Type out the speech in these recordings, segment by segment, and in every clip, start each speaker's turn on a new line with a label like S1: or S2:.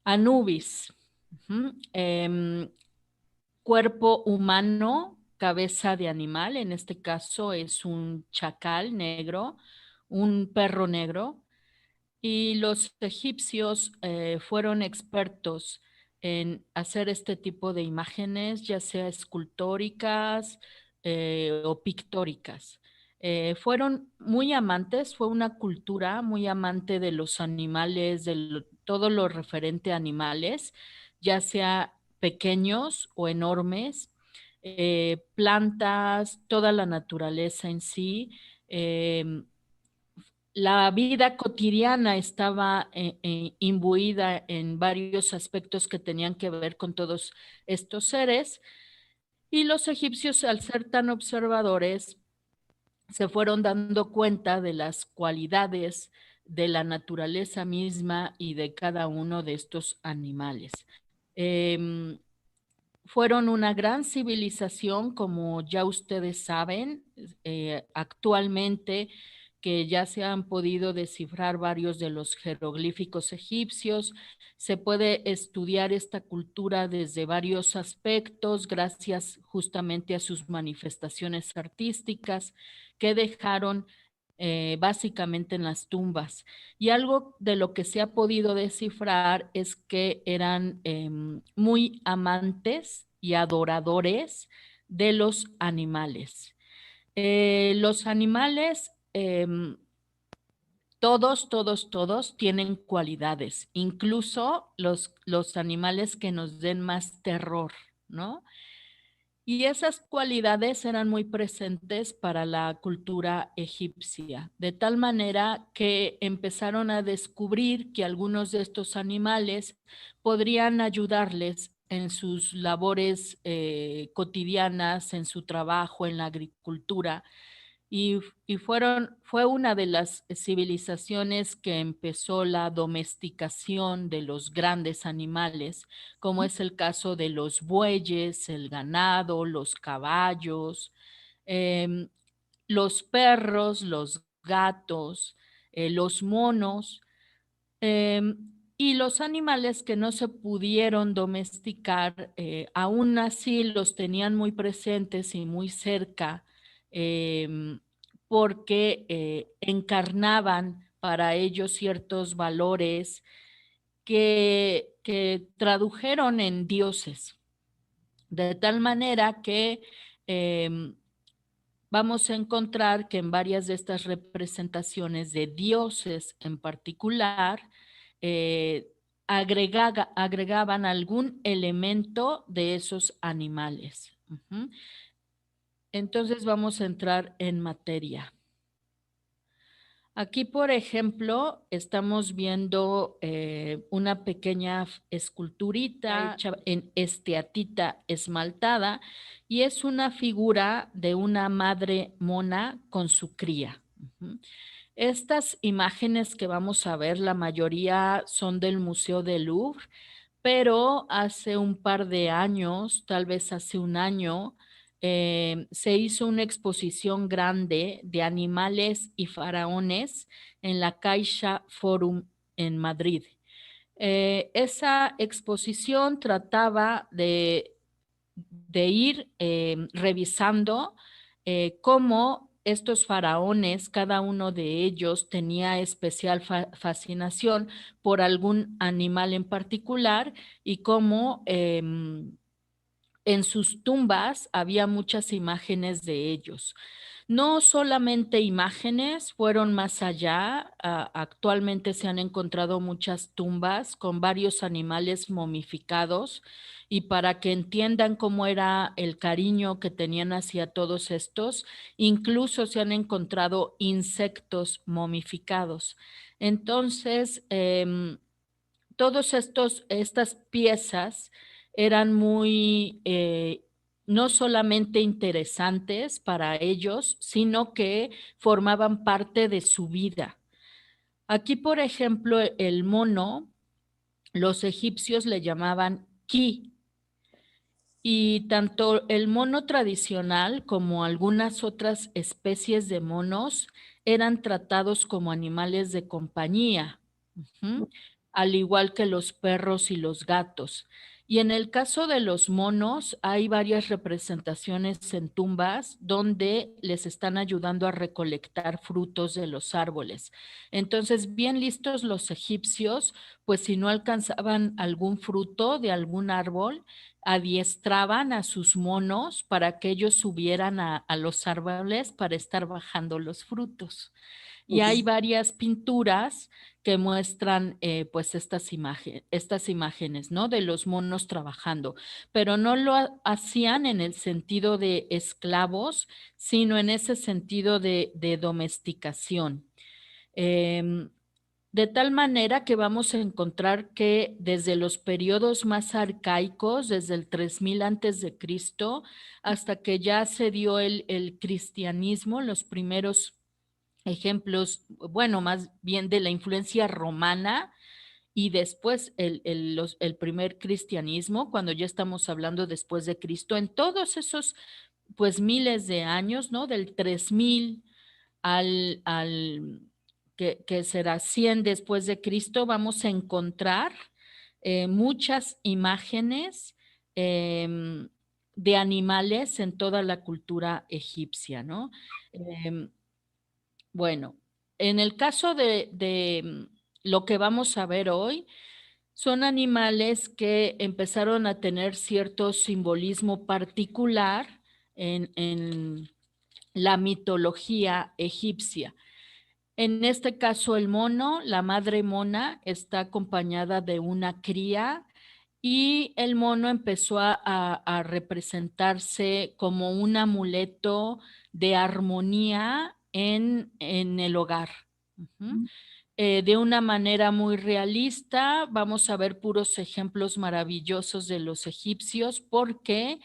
S1: Anubis. Ujú. Cuerpo humano, cabeza de animal, en este caso es un chacal negro, un perro negro, y los egipcios fueron expertos en hacer este tipo de imágenes, ya sea escultóricas o pictóricas. Fueron muy amantes, fue una cultura muy amante de los animales, todo lo referente a animales, ya sea pequeños o enormes, plantas, toda la naturaleza en sí. La vida cotidiana estaba imbuida en varios aspectos que tenían que ver con todos estos seres, y los egipcios, al ser tan observadores, se fueron dando cuenta de las cualidades de la naturaleza misma y de cada uno de estos animales. Em, Fueron una gran civilización, como ya ustedes saben, actualmente que ya se han podido descifrar varios de los jeroglíficos egipcios. Se puede estudiar esta cultura desde varios aspectos, gracias justamente a sus manifestaciones artísticas que dejaron básicamente en las tumbas. Y algo de lo que se ha podido descifrar es que eran muy amantes y adoradores de los animales. Los animales, todos tienen cualidades, incluso los animales que nos den más terror, ¿no? Y esas cualidades eran muy presentes para la cultura egipcia, de tal manera que empezaron a descubrir que algunos de estos animales podrían ayudarles en sus labores cotidianas, en su trabajo, en la agricultura, y fue una de las civilizaciones que empezó la domesticación de los grandes animales, como es el caso de los bueyes, el ganado, los caballos, em, los perros, los gatos, los monos, y los animales que no se pudieron domesticar, aún así los tenían muy presentes y muy cerca, em, porque encarnaban para ellos ciertos valores que tradujeron en dioses, de tal manera que vamos a encontrar que en varias de estas representaciones de dioses en particular, eh, agregaban algún elemento de esos animales. Ujú. Entonces vamos a entrar en materia. Aquí, por ejemplo, estamos viendo una pequeña esculturita hecha en esteatita esmaltada, y es una figura de una madre mona con su cría. Ujú. Estas imágenes que vamos a ver, la mayoría son del Museo del Louvre, pero hace un par de años, tal vez hace un año, se hizo una exposición grande de animales y faraones en la Caixa Forum en Madrid. Esa exposición trataba de ir revisando cómo estos faraones, cada uno de ellos tenía especial fascinación por algún animal en particular, y cómo en sus tumbas había muchas imágenes de ellos. No solamente imágenes, fueron más allá. Actualmente se han encontrado muchas tumbas con varios animales momificados, y para que entiendan cómo era el cariño que tenían hacia todos estos, incluso se han encontrado insectos momificados. Entonces, todos estas piezas eran muy, no solamente interesantes para ellos, sino que formaban parte de su vida. Aquí, por ejemplo, el mono, los egipcios le llamaban ki, y tanto el mono tradicional como algunas otras especies de monos eran tratados como animales de compañía. Ujú. al igual que los perros y los gatos. Y en el caso de los monos, hay varias representaciones en tumbas donde les están ayudando a recolectar frutos de los árboles. Entonces, bien listos los egipcios, pues si no alcanzaban algún fruto de algún árbol, adiestraban a sus monos para que ellos subieran a los árboles para estar bajando los frutos. Y
S2: Ok.
S1: hay varias pinturas que muestran pues estas imágenes, ¿no? De los monos trabajando, pero no lo hacían en el sentido de esclavos, sino en ese sentido de domesticación. Em, de tal manera que vamos a encontrar que desde los periodos más arcaicos, desde el 3000 antes de Cristo, hasta que ya se dio el cristianismo, los primeros ejemplos, bueno, más bien de la influencia romana y después el primer cristianismo, cuando ya estamos hablando después de Cristo, en todos esos pues miles de años, ¿no? Del 3000 al que será 100 después de Cristo, vamos a encontrar muchas imágenes eh, de animales en toda la cultura egipcia, ¿no? Eh, bueno, en el caso de lo que vamos a ver hoy, son animales que empezaron a tener cierto simbolismo particular en la mitología egipcia. En este caso, el mono, la madre mona, está acompañada de una cría y el mono empezó a representarse como un amuleto de armonía en el hogar. Ujú. De una manera muy realista, vamos a ver puros ejemplos maravillosos de los egipcios porque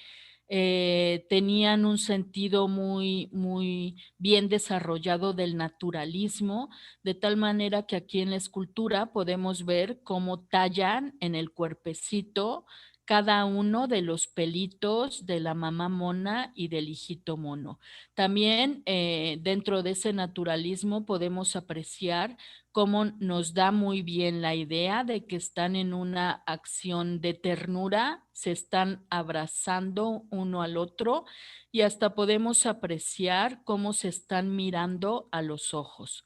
S1: tenían un sentido muy bien desarrollado del naturalismo, de tal manera que aquí en la escultura podemos ver cómo tallan en el cuerpecito cada uno de los pelitos de la mamá mona y del hijito mono. También dentro de ese naturalismo podemos apreciar cómo nos da muy bien la idea de que están en una acción de ternura, se están abrazando uno al otro y hasta podemos apreciar cómo se están mirando a los ojos.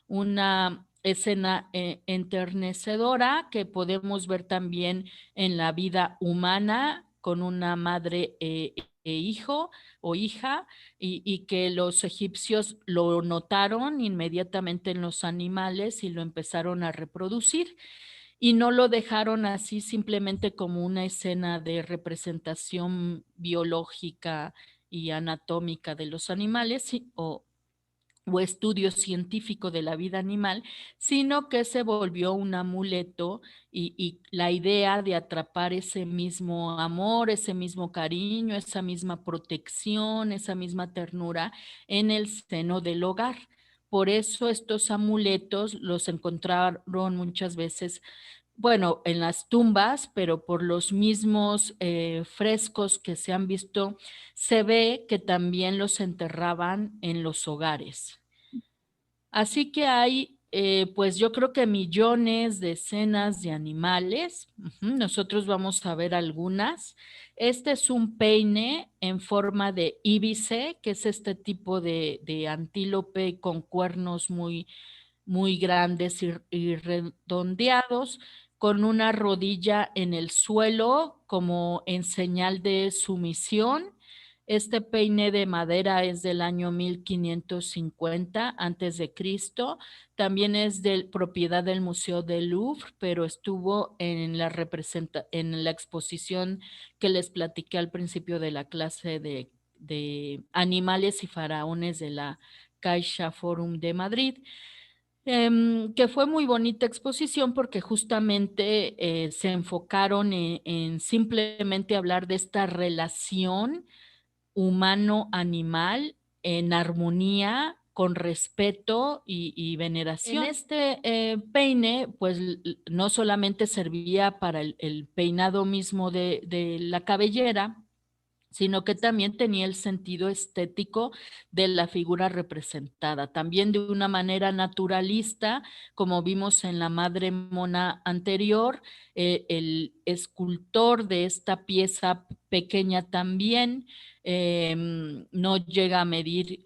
S1: Una escena enternecedora que podemos ver también en la vida humana con una madre e hijo o hija y que los egipcios lo notaron inmediatamente en los animales y lo empezaron a reproducir y no lo dejaron así simplemente como una escena de representación biológica y anatómica de los animales o estudio científico de la vida animal, sino que se volvió un amuleto y la idea de atrapar ese mismo amor, ese mismo cariño, esa misma protección, esa misma ternura en el seno del hogar. Por eso estos amuletos los encontraron muchas veces, bueno, en las tumbas, pero por los mismos frescos que se han visto, se ve que también los enterraban en los hogares. Así que hay, pues yo creo que millones, decenas de animales. Ujú. Nosotros vamos a ver algunas. Este es un peine en forma de íbice, que es este tipo de antílope con cuernos muy grandes y redondeados, con una rodilla en el suelo como en señal de sumisión. Este peine de madera es del año 1550 antes de Cristo. También es de propiedad del Museo del Louvre, pero estuvo en la exposición que les platiqué al principio de la clase de animales y faraones de la Caixa Forum de Madrid. Que fue muy bonita exposición porque justamente se enfocaron en simplemente hablar de esta relación humano-animal en armonía, con respeto y veneración. En este peine, pues no solamente servía para el peinado mismo de la cabellera, sino que también tenía el sentido estético de la figura representada, también de una manera naturalista, como vimos en la Madre Mona anterior. El escultor de esta pieza pequeña también no llega a medir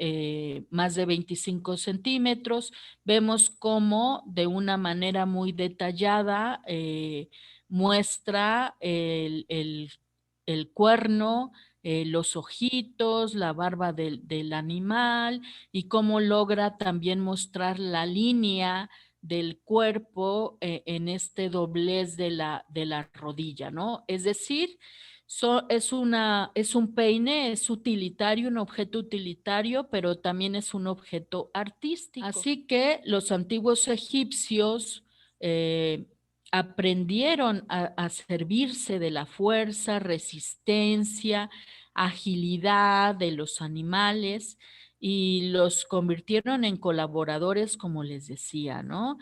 S1: más de 25 centímetros. Vemos cómo de una manera muy detallada muestra el cuerno, los ojitos, la barba del animal, y cómo logra también mostrar la línea del cuerpo en este doblez de la rodilla, ¿no? Es decir, es un peine, es utilitario, un objeto utilitario, pero también es un objeto artístico. Así que los antiguos egipcios aprendieron a servirse de la fuerza, resistencia, agilidad de los animales y los convirtieron en colaboradores, como les decía, ¿no?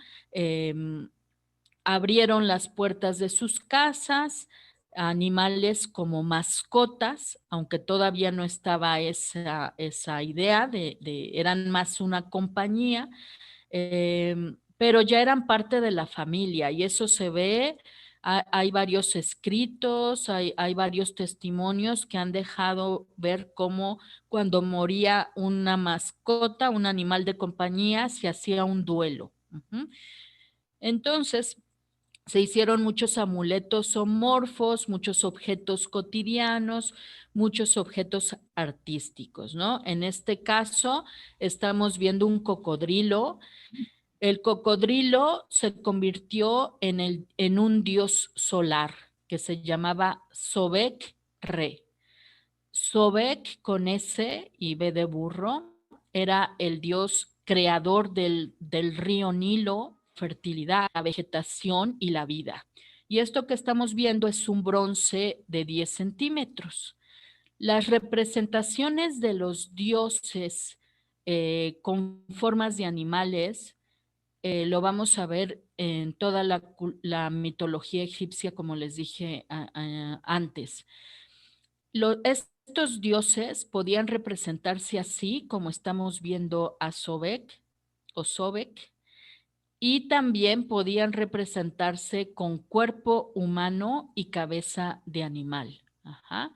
S1: Abrieron las puertas de sus casas a animales como mascotas, aunque todavía no estaba esa idea eran más una compañía, pero ya eran parte de la familia y eso se ve. Hay varios escritos, hay varios testimonios que han dejado ver cómo cuando moría una mascota, un animal de compañía, se hacía un duelo. Entonces, se hicieron muchos amuletos zoomorfos, muchos objetos cotidianos, muchos objetos artísticos, ¿no? En este caso, estamos viendo un cocodrilo. El cocodrilo se convirtió en un dios solar que se llamaba Sobek Re. Sobek con S y B de burro era el dios creador del río Nilo, fertilidad, la vegetación y la vida. Y esto que estamos viendo es un bronce de 10 centímetros. Las representaciones de los dioses con formas de animales lo vamos a ver en toda la mitología egipcia, como les dije antes. Estos dioses podían representarse así, como estamos viendo a Sobek o Sobek, y también podían representarse con cuerpo humano y cabeza de animal. Ajá.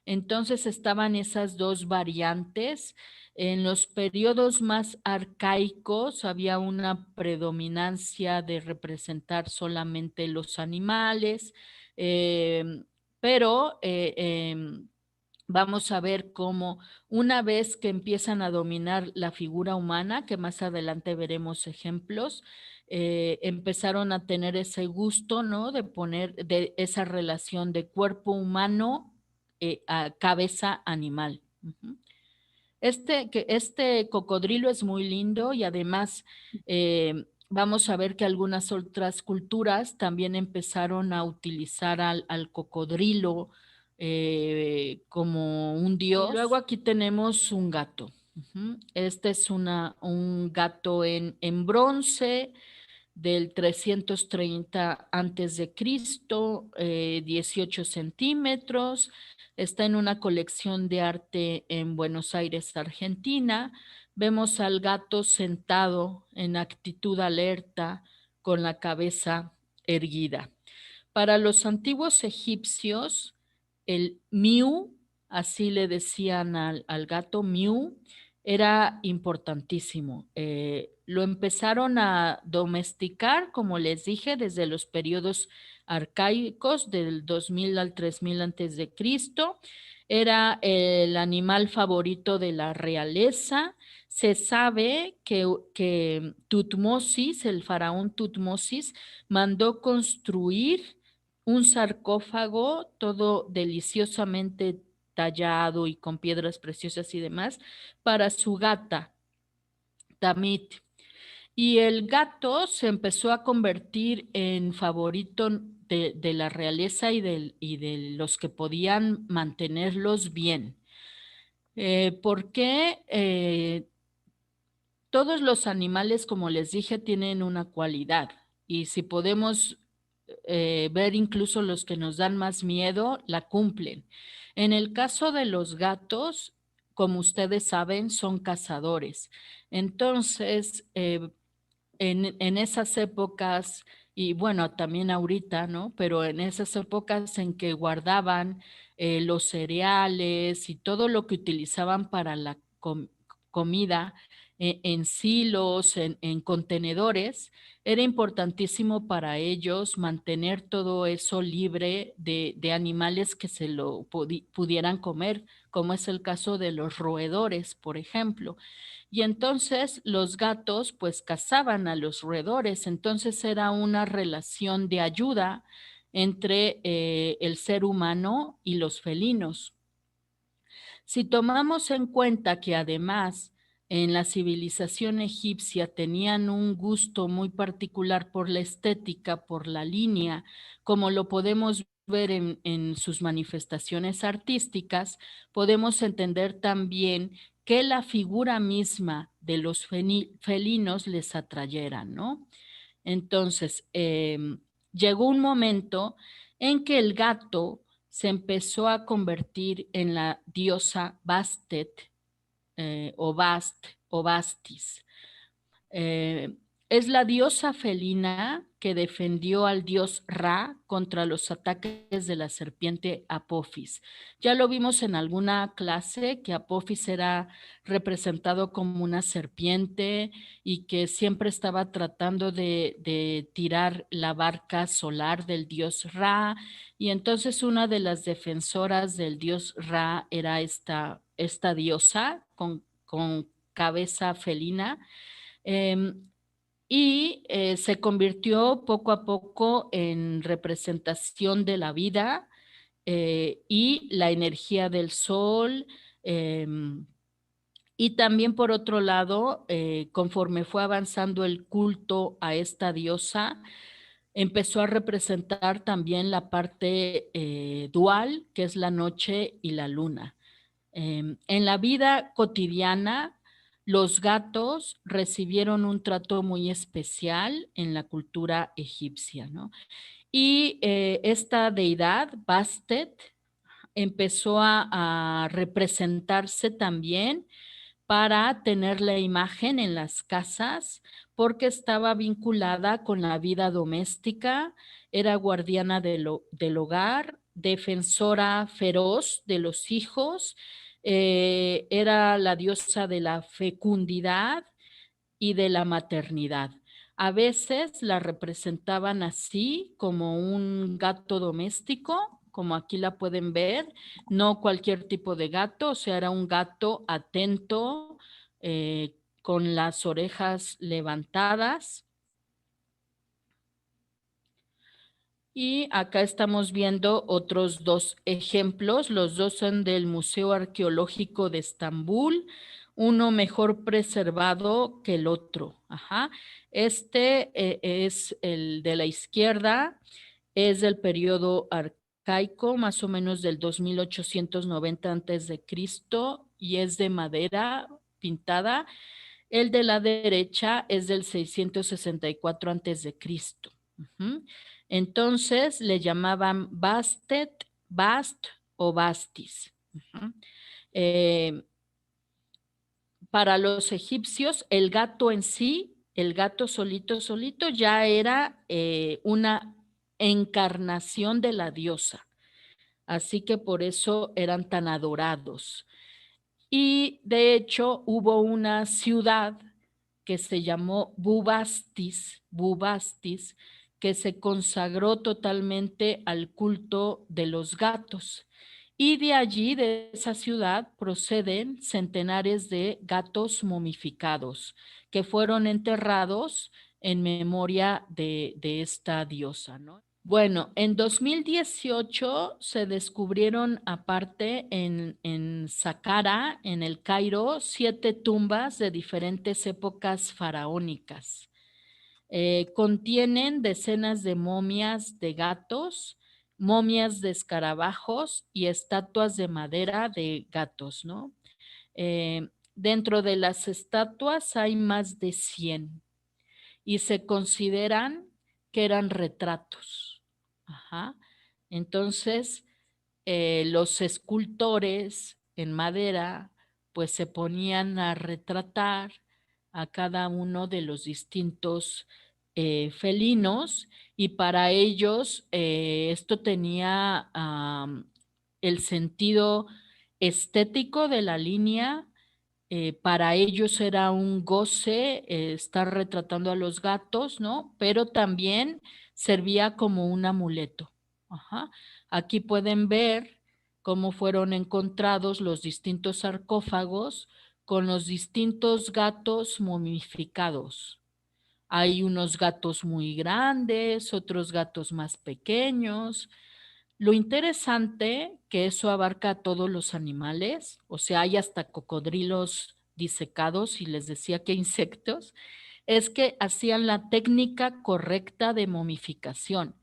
S1: Entonces estaban esas dos variantes. En los periodos más arcaicos había una predominancia de representar solamente los animales, eh, pero vamos a ver cómo una vez que empiezan a dominar la figura humana, que más adelante veremos ejemplos, empezaron a tener ese gusto, ¿no? De poner de esa relación de cuerpo humano a cabeza animal. Este cocodrilo es muy lindo y además vamos a ver que algunas otras culturas también empezaron a utilizar al cocodrilo como un dios. Y luego aquí tenemos un gato. Este es un gato en bronce del 330 antes de Cristo, 18 centímetros. Está en una colección de arte en Buenos Aires, Argentina. Vemos al gato sentado en actitud alerta con la cabeza erguida. Para los antiguos egipcios, el Miu, así le decían al gato Miu, era importantísimo. Lo empezaron a domesticar, como les dije, desde los periodos arcaicos del 2000 al 3000 antes de Cristo. Era el animal favorito de la realeza. Se sabe que Tutmosis, el faraón Tutmosis, mandó construir un sarcófago todo deliciosamente tallado y con piedras preciosas y demás para su gata, Tamit. Y el gato se empezó a convertir en favorito de la realeza y de los que podían mantenerlos bien. Porque todos los animales, como les dije, tienen una cualidad y si podemos ver incluso los que nos dan más miedo, la cumplen. En el caso de los gatos, como ustedes saben, son cazadores. Entonces, en esas épocas, y bueno, también ahorita, ¿no? Pero en esas épocas en que guardaban los cereales y todo lo que utilizaban para la comida en silos, en contenedores, era importantísimo para ellos mantener todo eso libre de animales que se lo pudieran comer, como es el caso de los roedores, por ejemplo. Y entonces los gatos pues cazaban a los roedores, entonces era una relación de ayuda entre el ser humano y los felinos. Si tomamos en cuenta que además en la civilización egipcia tenían un gusto muy particular por la estética, por la línea, como lo podemos ver en sus manifestaciones artísticas, podemos entender también que la figura misma de los felinos les atrayera, ¿no? Entonces, llegó un momento en que el gato se empezó a convertir en la diosa Bastet o Bast o Bastis. Eh, es la diosa felina que defendió al dios Ra contra los ataques de la serpiente Apophis. Ya lo vimos en alguna clase que Apophis era representado como una serpiente y que siempre estaba tratando de tirar la barca solar del dios Ra. Y entonces una de las defensoras del dios Ra era esta diosa con cabeza felina. Se convirtió poco a poco en representación de la vida y la energía del sol. Y también por otro lado, conforme fue avanzando el culto a esta diosa, empezó a representar también la parte dual, que es la noche y la luna. En la vida cotidiana, los gatos recibieron un trato muy especial en la cultura egipcia, ¿no? Y esta deidad, Bastet, empezó a representarse también para tener la imagen en las casas porque estaba vinculada con la vida doméstica, era guardiana del hogar, defensora feroz de los hijos, era la diosa de la fecundidad y de la maternidad. A veces la representaban así como un gato doméstico, como aquí la pueden ver, no cualquier tipo de gato, o sea, era un gato atento, con las orejas levantadas. Y acá estamos viendo otros dos ejemplos. Los dos son del Museo Arqueológico de Estambul, uno mejor preservado que el otro. Ajá. Este es el de la izquierda, es del periodo arcaico, más o menos del 2890 antes de Cristo, y es de madera pintada. El de la derecha es del 664 antes de Cristo. Entonces le llamaban Bastet, Bast o Bastis. Eh, para los egipcios, el gato en sí, el gato solito, solito, ya era una encarnación de la diosa. Así que por eso eran tan adorados. Y de hecho hubo una ciudad que se llamó Bubastis, Bubastis, que se consagró totalmente al culto de los gatos. Y de allí, de esa ciudad, proceden centenares de gatos momificados que fueron enterrados en memoria de esta diosa, ¿no? Bueno, en 2018 se descubrieron aparte en Saqqara, en el Cairo, 7 tumbas de diferentes épocas faraónicas. Contienen decenas de momias de gatos, momias de escarabajos y estatuas de madera de gatos, ¿no? Dentro de las estatuas hay más de 100 y se consideran que eran retratos. Ajá. Entonces, los escultores en madera pues se ponían a retratar a cada uno de los distintos felinos, y para ellos esto tenía el sentido estético de la línea. Para ellos era un goce estar retratando a los gatos, ¿no? Pero también servía como un amuleto. Ajá. Aquí pueden ver cómo fueron encontrados los distintos sarcófagos con los distintos gatos momificados. Hay unos gatos muy grandes, otros gatos más pequeños. Lo interesante que eso abarca a todos los animales, o sea, hay hasta cocodrilos disecados, y les decía que insectos, es que hacían la técnica correcta de momificación,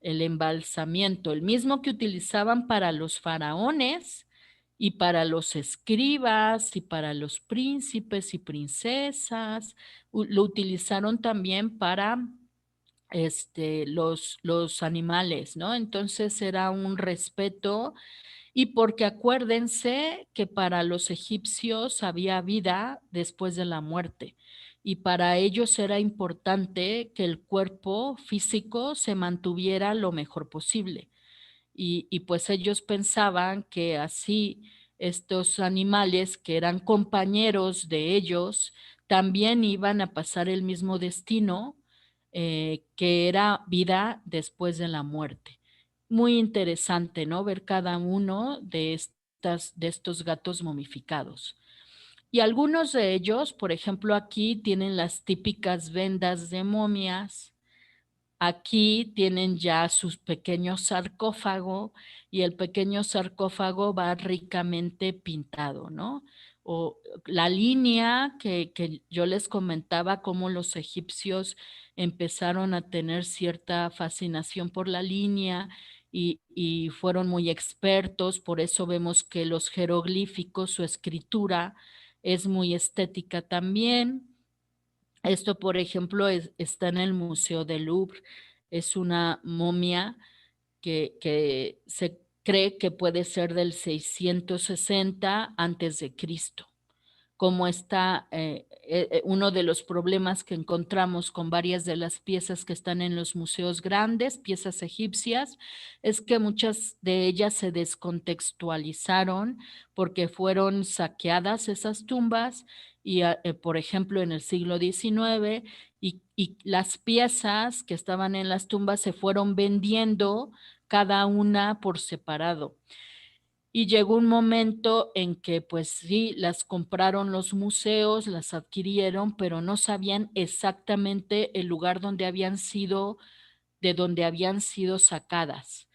S1: el embalsamiento, el mismo que utilizaban para los faraones y para los escribas y para los príncipes y princesas. Lo utilizaron también para los animales, ¿no? Entonces era un respeto, y porque acuérdense que para los egipcios había vida después de la muerte, y para ellos era importante que el cuerpo físico se mantuviera lo mejor posible. Y pues ellos pensaban que así estos animales que eran compañeros de ellos también iban a pasar el mismo destino, que era vida después de la muerte. Muy interesante, ¿no? Ver cada uno de estos gatos momificados. Y algunos de ellos, por ejemplo, aquí tienen las típicas vendas de momias. Aquí tienen ya sus pequeños sarcófago, y el pequeño sarcófago va ricamente pintado, ¿no? O la línea que yo les comentaba, cómo los egipcios empezaron a tener cierta fascinación por la línea y fueron muy expertos. Por eso vemos que los jeroglíficos, su escritura es muy estética también. Esto, por ejemplo, está en el Museo del Louvre. Es una momia que se cree que puede ser del 660 antes de Cristo. Como está uno de los problemas que encontramos con varias de las piezas que están en los museos grandes, piezas egipcias, es que muchas de ellas se descontextualizaron porque fueron saqueadas esas tumbas, y por ejemplo en el siglo XIX, y las piezas que estaban en las tumbas se fueron vendiendo cada una por separado. Y llegó un momento en que pues sí, las compraron los museos, las adquirieron, pero no sabían exactamente el lugar donde habían sido, de donde habían sido sacadas.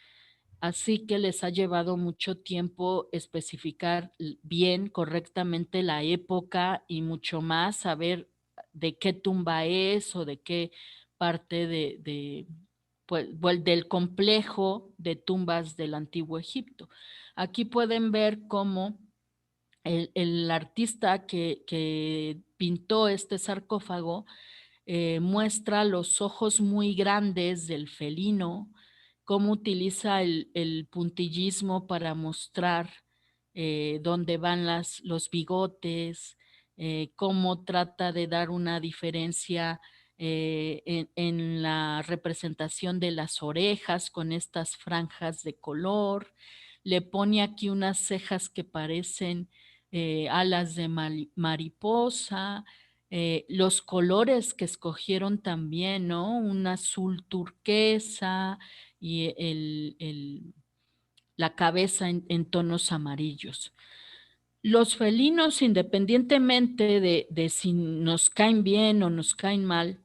S1: Así que les ha llevado mucho tiempo especificar bien, correctamente la época, y mucho más saber de qué tumba es o de qué parte pues, del complejo de tumbas del Antiguo Egipto. Aquí pueden ver cómo el artista que pintó este sarcófago muestra los ojos muy grandes del felino, cómo utiliza el puntillismo para mostrar dónde van los bigotes, cómo trata de dar una diferencia en la representación de las orejas con estas franjas de color. Le pone aquí unas cejas que parecen alas de mariposa. Los colores que escogieron también, ¿no? Un azul turquesa y la cabeza en tonos amarillos. Los felinos, independientemente de si nos caen bien o nos caen mal,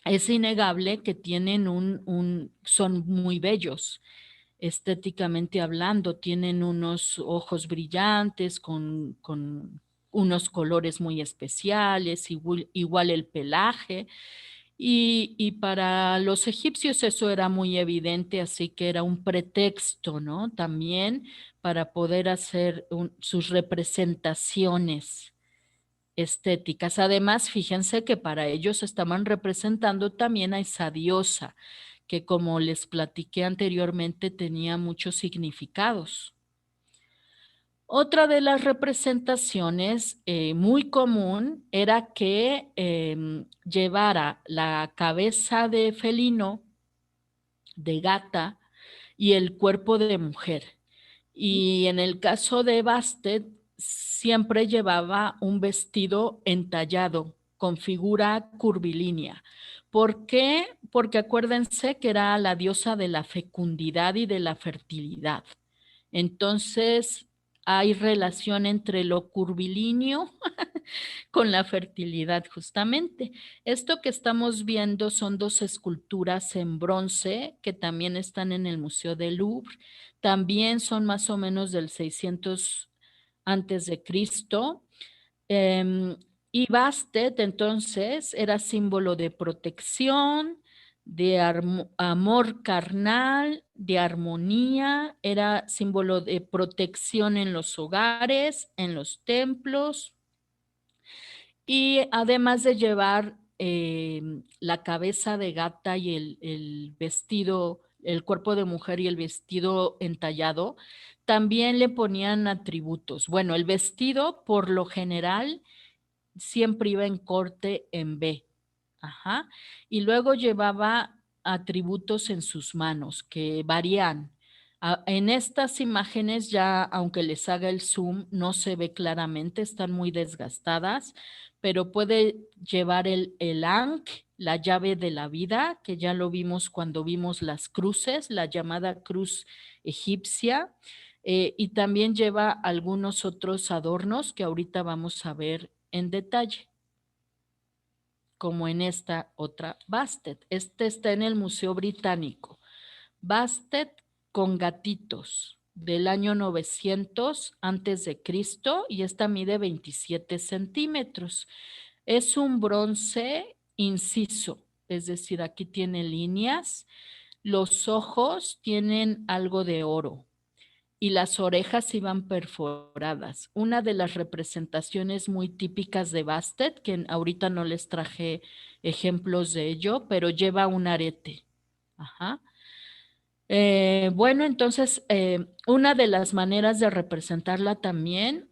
S1: es innegable que tienen son muy bellos estéticamente hablando. Tienen unos ojos brillantes con unos colores muy especiales, igual el pelaje. Y para los egipcios eso era muy evidente, así que era un pretexto, ¿no? También para poder hacer sus representaciones estéticas. Además, fíjense que para ellos estaban representando también a esa diosa que como les platiqué anteriormente tenía muchos significados. Otra de las representaciones muy común era que llevara la cabeza de felino, de gata, y el cuerpo de mujer. Y en el caso de Bastet, siempre llevaba un vestido entallado con figura curvilínea. ¿Por qué? Porque acuérdense que era la diosa de la fecundidad y de la fertilidad. Entonces, hay relación entre lo curvilíneo con la fertilidad, justamente. Esto que estamos viendo son dos esculturas en bronce que también están en el Museo del Louvre. También son más o menos del 600 antes de Cristo. Y Bastet entonces era símbolo de protección, de amor carnal, de armonía, era símbolo de protección en los hogares, en los templos, y además de llevar la cabeza de gata y el vestido, el cuerpo de mujer y el vestido entallado, también le ponían atributos. Bueno, el vestido por lo general siempre iba en corte en B. Ajá. Y luego llevaba atributos en sus manos que varían. En estas imágenes ya, aunque les haga el zoom, no se ve claramente, están muy desgastadas, pero puede llevar el Ankh, la llave de la vida, que ya lo vimos cuando vimos las cruces, la llamada cruz egipcia, y también lleva algunos otros adornos que ahorita vamos a ver en detalle, como en esta otra Bastet. Este está en el Museo Británico. Bastet con gatitos del año 900 antes de Cristo, y esta mide 27 centímetros. Es un bronce inciso, es decir, aquí tiene líneas. Los ojos tienen algo de oro y las orejas iban perforadas. Una de las representaciones muy típicas de Bastet, que ahorita no les traje ejemplos de ello, pero lleva un arete. Ajá. Bueno, entonces, una de las maneras de representarla también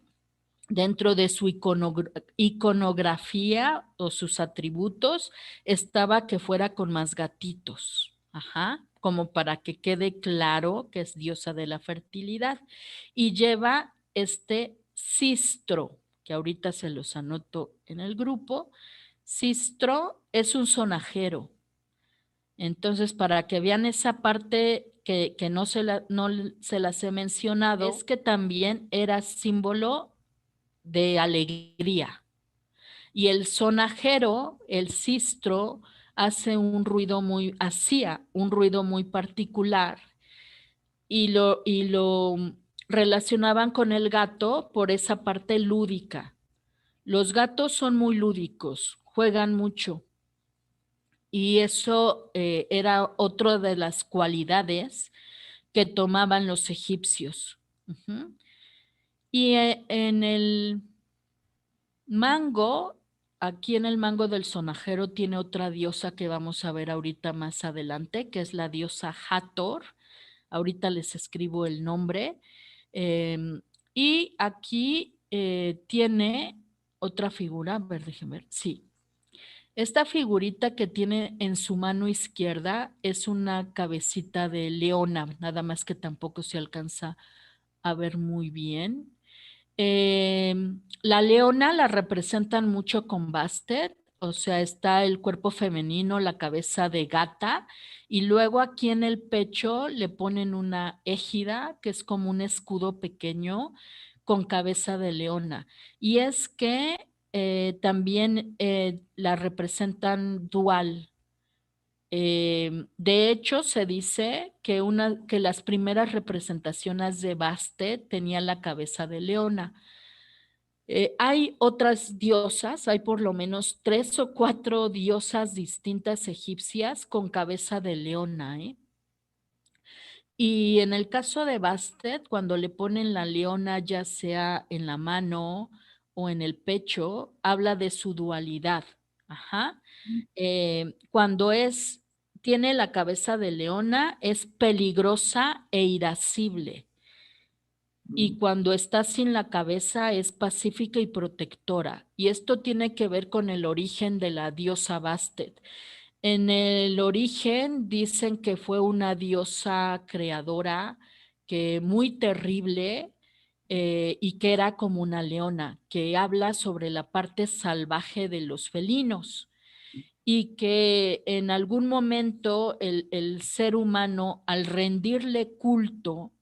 S1: dentro de su iconografía o sus atributos estaba que fuera con más gatitos. Ajá, como para que quede claro que es diosa de la fertilidad. Y lleva este sistro, que ahorita se los anoto en el grupo. Sistro es un sonajero. Entonces, para que vean esa parte que no se las he mencionado, es que también era símbolo de alegría. Y el sonajero, el sistro, hacía un ruido muy particular, y lo relacionaban con el gato por esa parte lúdica. Los gatos son muy lúdicos, juegan mucho, y eso era otra de las cualidades que tomaban los egipcios. Uh-huh. Y en el mango, aquí en el mango del sonajero tiene otra diosa que vamos a ver ahorita más adelante, que es la diosa Hathor. Ahorita les escribo el nombre. Y aquí tiene otra figura, a ver, déjenme ver, sí. Esta figurita que tiene en su mano izquierda es una cabecita de leona, nada más que tampoco se alcanza a ver muy bien. La leona la representan mucho con Bastet, o sea, está el cuerpo femenino, la cabeza de gata, y luego aquí en el pecho le ponen una égida, que es como un escudo pequeño con cabeza de leona. Y es que también la representan dual. De hecho, se dice que las primeras representaciones de Bastet tenían la cabeza de leona. Hay otras diosas, hay por lo menos 3 o 4 diosas distintas egipcias con cabeza de leona, ¿eh? Y en el caso de Bastet, cuando le ponen la leona, ya sea en la mano o en el pecho, habla de su dualidad. Ajá. Cuando tiene la cabeza de leona, es peligrosa e irascible. Y cuando está sin la cabeza es pacífica y protectora. Y esto tiene que ver con el origen de la diosa Bastet. En el origen dicen que fue una diosa creadora que muy terrible y que era como una leona, que habla sobre la parte salvaje de los felinos y que en algún momento el ser humano al rendirle culto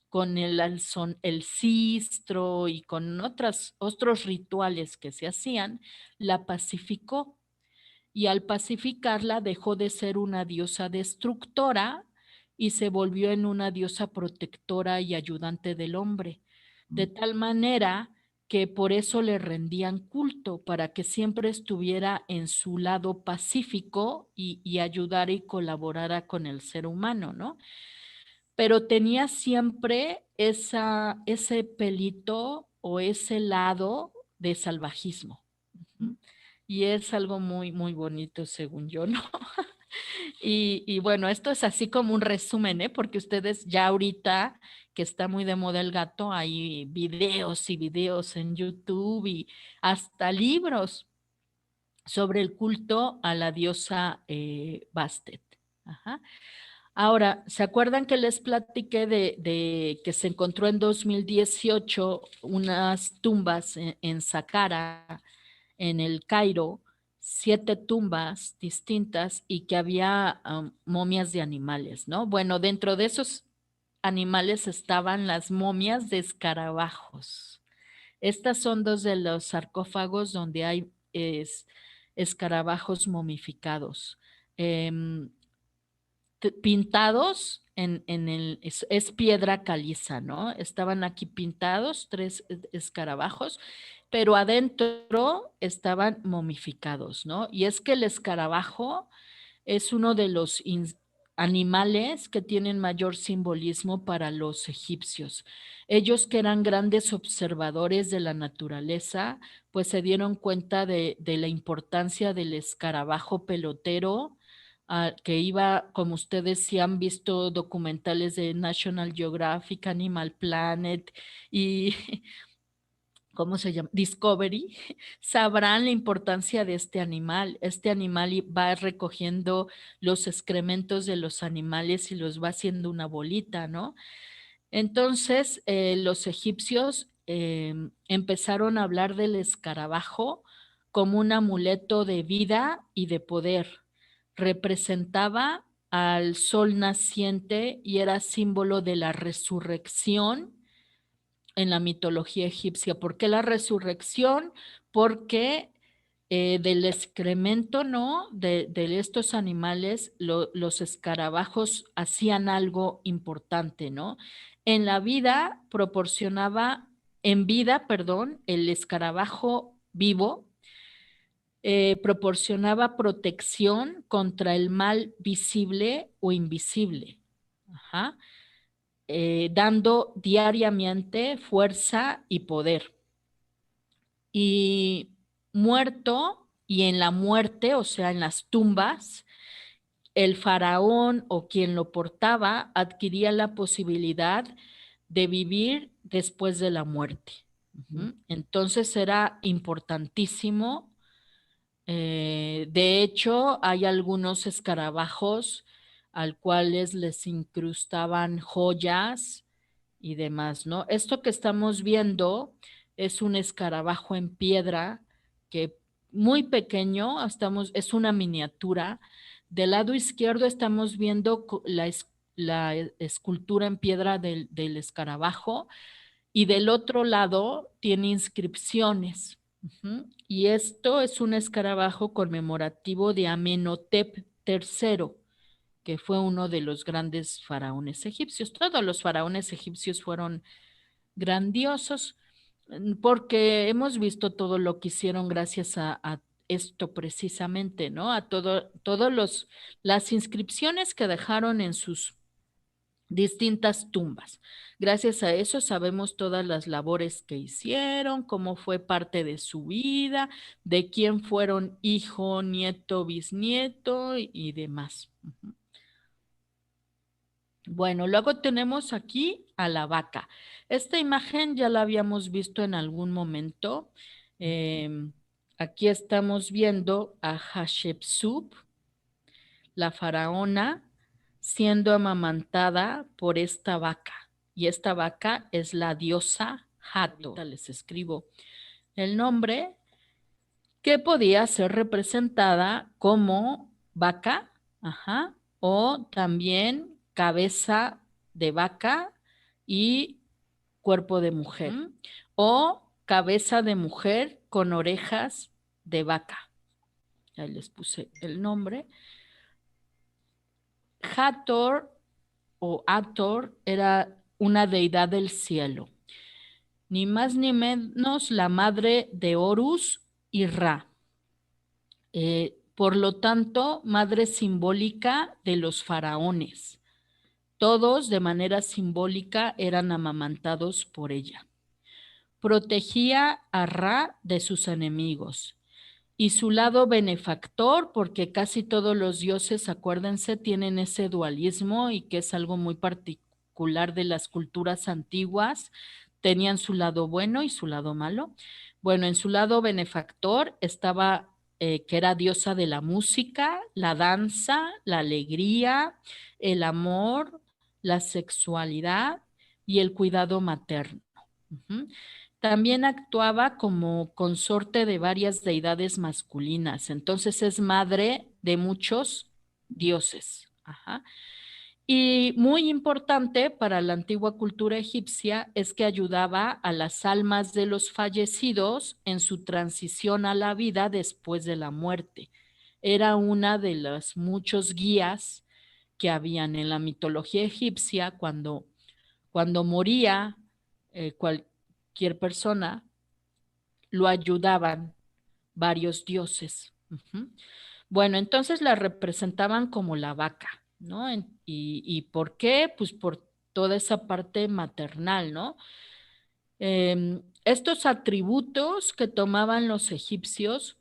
S1: con el sistro y con otros rituales que se hacían, la pacificó y al pacificarla dejó de ser una diosa destructora y se volvió en una diosa protectora y ayudante del hombre, de tal manera que por eso le rendían culto, para que siempre estuviera en su lado pacífico y ayudara y colaborara con el ser humano, ¿no? Pero tenía siempre ese pelito o ese lado de salvajismo. Y es algo muy, muy bonito, según yo, ¿no? Y bueno, esto es así como un resumen, ¿eh? Porque ustedes ya ahorita, que está muy de moda el gato, hay videos y videos en YouTube y hasta libros sobre el culto a la diosa Bastet. Ajá. Ahora, ¿se acuerdan que les platiqué de que se encontró en 2018 unas tumbas en Saqqara, en el Cairo, 7 tumbas distintas y que había momias de animales, ¿no? Bueno, dentro de esos animales estaban las momias de escarabajos. Estas son dos de los sarcófagos donde hay escarabajos momificados. Em, Pintados es piedra caliza, ¿no? Estaban aquí pintados 3 escarabajos, pero adentro estaban momificados, ¿no? Y es que el escarabajo es uno de los animales que tienen mayor simbolismo para los egipcios. Ellos que eran grandes observadores de la naturaleza, pues se dieron cuenta de la importancia del escarabajo pelotero, que iba, como ustedes sí han visto documentales de National Geographic, Animal Planet y ¿cómo se llama? Discovery, sabrán la importancia de este animal. Este animal va recogiendo los excrementos de los animales y los va haciendo una bolita, ¿no? Entonces, los egipcios empezaron a hablar del escarabajo como un amuleto de vida y de poder. Representaba al sol naciente y era símbolo de la resurrección en la mitología egipcia. ¿Por qué la resurrección? Porque del excremento, ¿no? De estos animales, los escarabajos hacían algo importante, ¿no? En la vida proporcionaba, en vida, perdón, el escarabajo vivo proporcionaba protección contra el mal visible o invisible. Ajá. Dando diariamente fuerza y poder. Y muerto y en la muerte, o sea, en las tumbas, el faraón o quien lo portaba adquiría la posibilidad de vivir después de la muerte. Entonces era importantísimo. De hecho, hay algunos escarabajos al cuales les incrustaban joyas y demás, ¿no? Esto que estamos viendo es un escarabajo en piedra que muy pequeño, es una miniatura. Del lado izquierdo estamos viendo la escultura en piedra del escarabajo y del otro lado tiene inscripciones. Y esto es un escarabajo conmemorativo de Amenhotep III, que fue uno de los grandes faraones egipcios. Todos los faraones egipcios fueron grandiosos porque hemos visto todo lo que hicieron gracias a esto precisamente, ¿no? A las inscripciones que dejaron en sus distintas tumbas. Gracias a eso sabemos todas las labores que hicieron, cómo fue parte de su vida, de quién fueron hijo, nieto, bisnieto y demás. Bueno, luego tenemos aquí a la vaca. Esta imagen ya la habíamos visto en algún momento. Aquí estamos viendo a Hatshepsut, la faraona, siendo amamantada por esta vaca. Y esta vaca es la diosa Hathor. Ahorita les escribo el nombre, que podía ser representada como vaca, ajá, o también cabeza de vaca y cuerpo de mujer, o cabeza de mujer con orejas de vaca. Ahí les puse el nombre. Hathor o Hathor era una deidad del cielo, ni más ni menos la madre de Horus y Ra. Por lo tanto, madre simbólica de los faraones. Todos de manera simbólica eran amamantados por ella. Protegía a Ra de sus enemigos. Y su lado benefactor, porque casi todos los dioses, acuérdense, tienen ese dualismo y que es algo muy particular de las culturas antiguas, tenían su lado bueno y su lado malo. Bueno, en su lado benefactor estaba que era diosa de la música, la danza, la alegría, el amor, la sexualidad y el cuidado materno. Uh-huh. También actuaba como consorte de varias deidades masculinas, entonces es madre de muchos dioses. Ajá. Y muy importante para la antigua cultura egipcia es que ayudaba a las almas de los fallecidos en su transición a la vida después de la muerte. Era una de los muchos guías que habían en la mitología egipcia cuando moría cualquier persona, lo ayudaban varios dioses. Uh-huh. Bueno, entonces la representaban como la vaca, ¿no? ¿Y por qué? Pues por toda esa parte maternal, ¿no? Estos atributos que tomaban los egipcios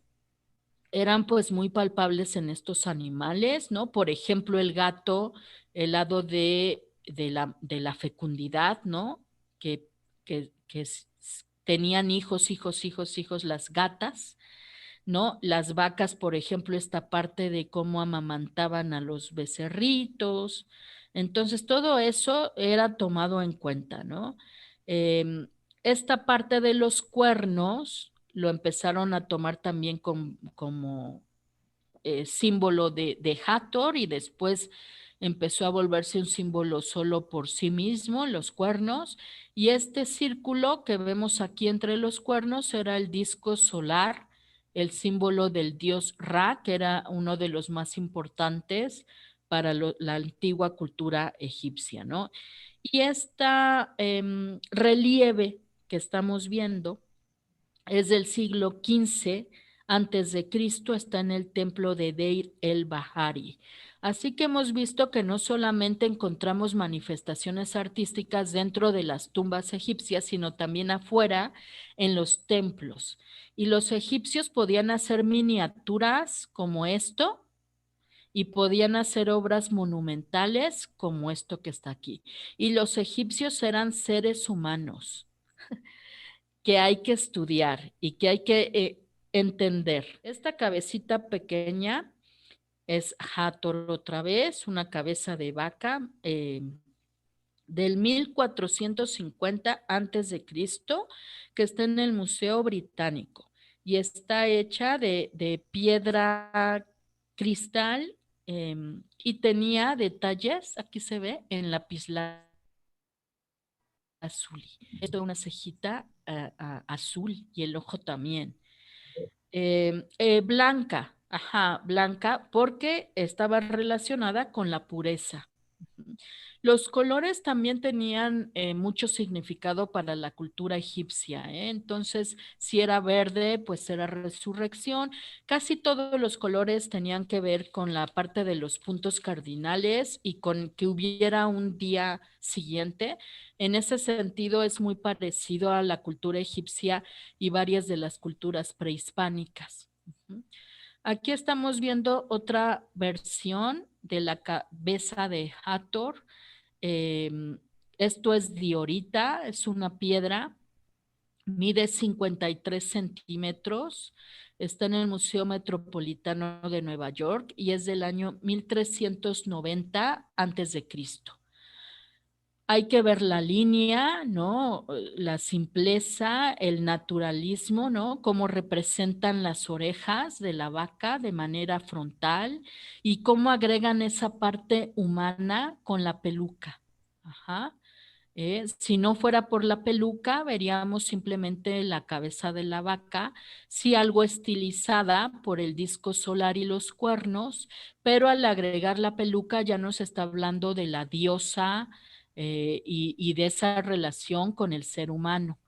S1: eran pues muy palpables en estos animales, ¿no? Por ejemplo, el gato, el lado de la fecundidad, ¿no? Que tenían hijos las gatas, ¿no? Las vacas, por ejemplo, esta parte de cómo amamantaban a los becerritos. Entonces, todo eso era tomado en cuenta, ¿no? Eh, Esta parte de los cuernos lo empezaron a tomar también como símbolo de Hathor y después empezó a volverse un símbolo solo por sí mismo, los cuernos, y este círculo que vemos aquí entre los cuernos era el disco solar, el símbolo del dios Ra, que era uno de los más importantes para la antigua cultura egipcia, ¿no? Y esta relieve que estamos viendo es del siglo XV antes de Cristo, está en el templo de Deir el-Bahari. Así que hemos visto que no solamente encontramos manifestaciones artísticas dentro de las tumbas egipcias, sino también afuera en los templos. Y los egipcios podían hacer miniaturas como esto y podían hacer obras monumentales como esto que está aquí. Y los egipcios eran seres humanos que hay que estudiar y que hay que entender. Esta cabecita pequeña es Hathor otra vez, una cabeza de vaca del 1450 antes de Cristo, que está en el Museo Británico y está hecha de piedra cristal y tenía detalles, aquí se ve, en lapislázuli azul. Esto es una cejita azul y el ojo también. Blanca, ajá, blanca, porque estaba relacionada con la pureza. Los colores también tenían mucho significado para la cultura egipcia, ¿eh? Entonces, si era verde, pues era resurrección. Casi todos los colores tenían que ver con la parte de los puntos cardinales y con que hubiera un día siguiente. En ese sentido, es muy parecido a la cultura egipcia y varias de las culturas prehispánicas. Uh-huh. Aquí estamos viendo otra versión de la cabeza de Hathor. Esto es diorita, es una piedra, mide 53 centímetros, está en el Museo Metropolitano de Nueva York y es del año 1390 antes de Cristo. Hay que ver la línea, ¿no? La simpleza, el naturalismo, ¿no? Cómo representan las orejas de la vaca de manera frontal y cómo agregan esa parte humana con la peluca. Ajá. Si no fuera por la peluca, veríamos simplemente la cabeza de la vaca, sí algo estilizada por el disco solar y los cuernos, pero al agregar la peluca ya nos está hablando de la diosa y de esa relación con el ser humano.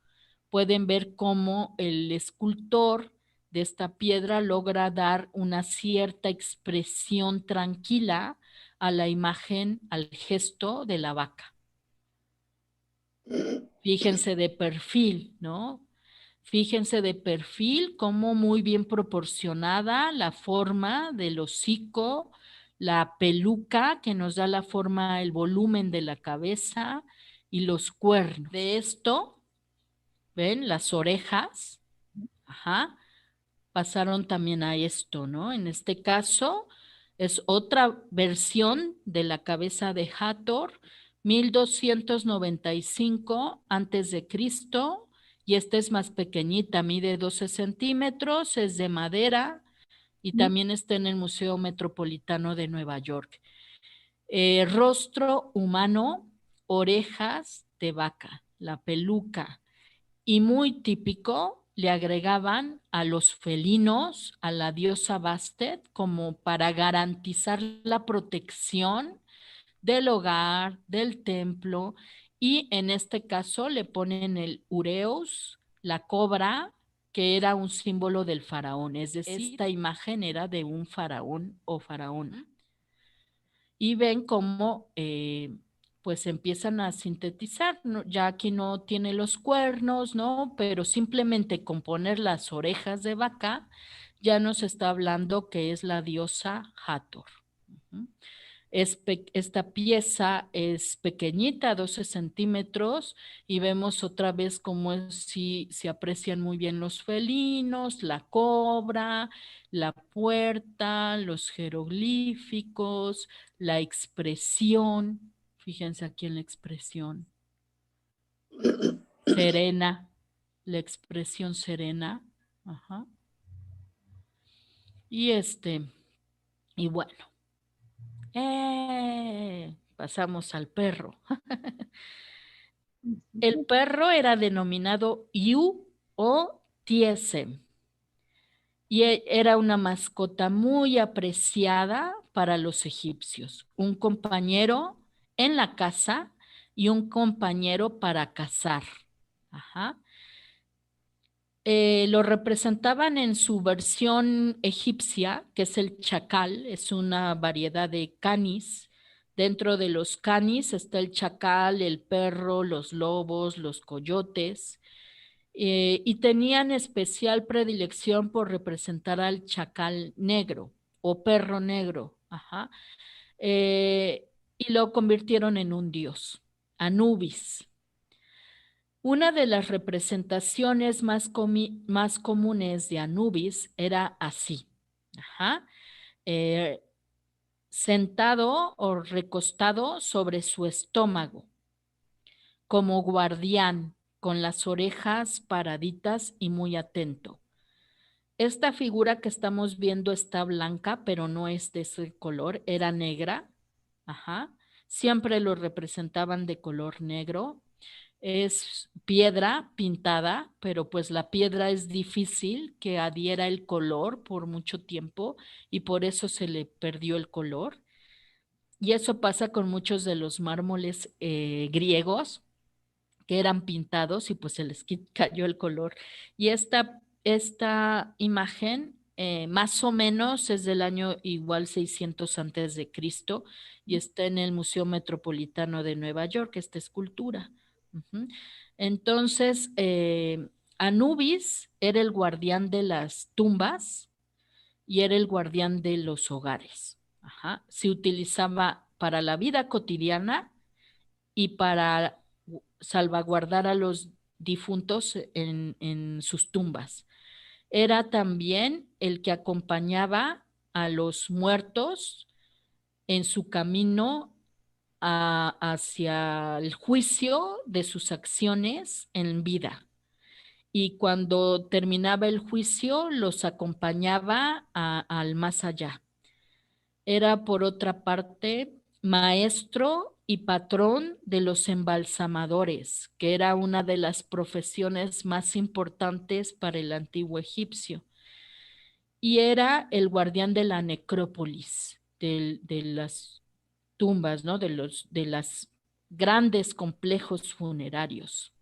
S1: Pueden ver cómo el escultor de esta piedra logra dar una cierta expresión tranquila a la imagen, al gesto de la vaca. Fíjense de perfil, ¿no? Fíjense de perfil cómo muy bien proporcionada la forma del hocico, la peluca que nos da la forma, el volumen de la cabeza y los cuernos. De esto, ¿ven? Las orejas, ajá, pasaron también a esto, ¿no? En este caso es otra versión de la cabeza de Hathor, 1295 antes de Cristo, y esta es más pequeñita, mide 12 centímetros, es de madera y también está en el Museo Metropolitano de Nueva York. Rostro humano, orejas de vaca, la peluca, y muy típico, le agregaban a los felinos, a la diosa Bastet, como para garantizar la protección del hogar, del templo, y en este caso le ponen el ureus, la cobra, que era un símbolo del faraón, es decir, esta imagen era de un faraón o faraona. Y ven cómo pues empiezan a sintetizar, ¿no? Ya aquí no tiene los cuernos, ¿no? Pero simplemente con poner las orejas de vaca ya nos está hablando que es la diosa Hathor. Esta pieza es pequeñita, 12 centímetros, y vemos otra vez cómo si se aprecian muy bien los felinos, la cobra, la puerta, los jeroglíficos, la expresión. Fíjense aquí en la expresión. Serena, la expresión serena. Ajá. Y bueno. Pasamos al perro. El perro era denominado Yu o Tiesem y era una mascota muy apreciada para los egipcios, un compañero en la casa y un compañero para cazar. Ajá. Lo representaban en su versión egipcia, que es el chacal, es una variedad de canis. Dentro de los canis está el chacal, el perro, los lobos, los coyotes, y tenían especial predilección por representar al chacal negro o perro negro. Ajá. Y lo convirtieron en un dios, Anubis. Una de las representaciones más comunes de Anubis era así, ajá, eh, sentado o recostado sobre su estómago, como guardián, con las orejas paraditas y muy atento. Esta figura que estamos viendo está blanca, pero no es de ese color, era negra, ajá. Siempre lo representaban de color negro. Es piedra pintada, pero pues la piedra es difícil que adhiera el color por mucho tiempo y por eso se le perdió el color. Y eso pasa con muchos de los mármoles griegos que eran pintados y pues se les cayó el color. Y esta imagen más o menos es del año igual 600 antes de Cristo y está en el Museo Metropolitano de Nueva York, esta escultura. Entonces, Anubis era el guardián de las tumbas y era el guardián de los hogares. Ajá. Se utilizaba para la vida cotidiana y para salvaguardar a los difuntos en sus tumbas. Era también el que acompañaba a los muertos en su camino hacia el juicio de sus acciones en vida. Y cuando terminaba el juicio, los acompañaba al más allá. Era, por otra parte, maestro y patrón de los embalsamadores, que era una de las profesiones más importantes para el antiguo egipcio. Y era el guardián de la necrópolis, de las tumbas, ¿no? De los grandes complejos funerarios.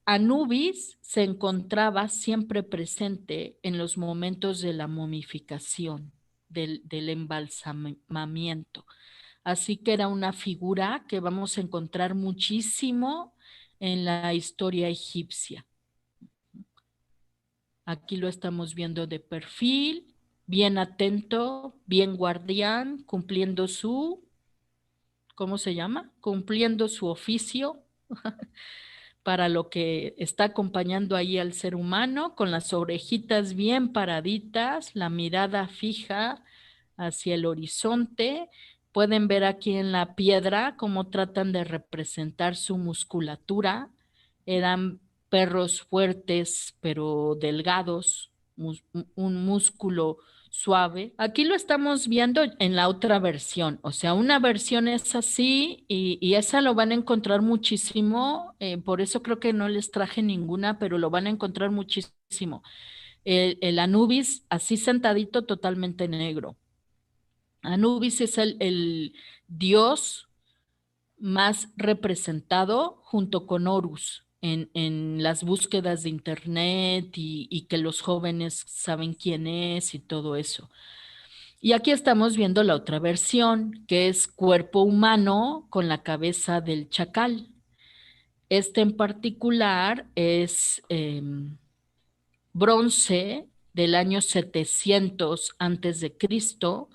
S1: Anubis se encontraba siempre presente en los momentos de la momificación, del embalsamamiento. Así que era una figura que vamos a encontrar muchísimo en la historia egipcia. Aquí lo estamos viendo de perfil, bien atento, bien guardián, cumpliendo su, ¿cómo se llama? Cumpliendo su oficio para lo que está acompañando ahí al ser humano, con las orejitas bien paraditas, la mirada fija hacia el horizonte. Pueden ver aquí en la piedra cómo tratan de representar su musculatura. Eran perros fuertes pero delgados, un músculo suave. Aquí lo estamos viendo en la otra versión, o sea, una versión es así y esa lo van a encontrar muchísimo, por eso creo que no les traje ninguna, pero lo van a encontrar muchísimo. El Anubis así sentadito totalmente negro. Anubis es el dios más representado junto con Horus en las búsquedas de internet y que los jóvenes saben quién es y todo eso. Y aquí estamos viendo la otra versión, que es cuerpo humano con la cabeza del chacal. Este en particular es bronce del año 700 antes de Cristo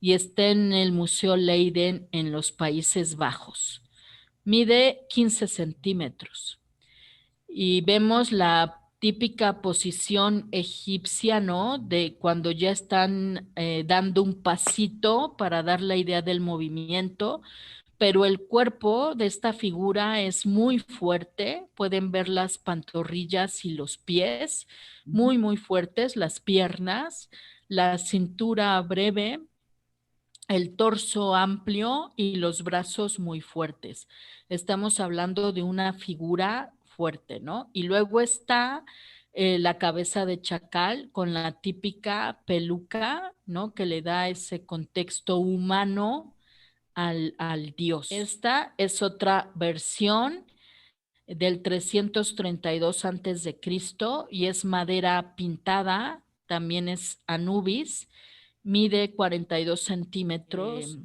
S1: y está en el Museo Leiden en los Países Bajos. Mide 15 centímetros y vemos la típica posición egipcia, ¿no? De cuando ya están dando un pasito para dar la idea del movimiento, pero el cuerpo de esta figura es muy fuerte. Pueden ver las pantorrillas y los pies, muy, muy fuertes, las piernas, la cintura breve, el torso amplio y los brazos muy fuertes. Estamos hablando de una figura fuerte, ¿no? Y luego está la cabeza de chacal con la típica peluca, ¿no? Que le da ese contexto humano al dios. Esta es otra versión del 332 antes de Cristo y es madera pintada, también es Anubis, mide 42 centímetros.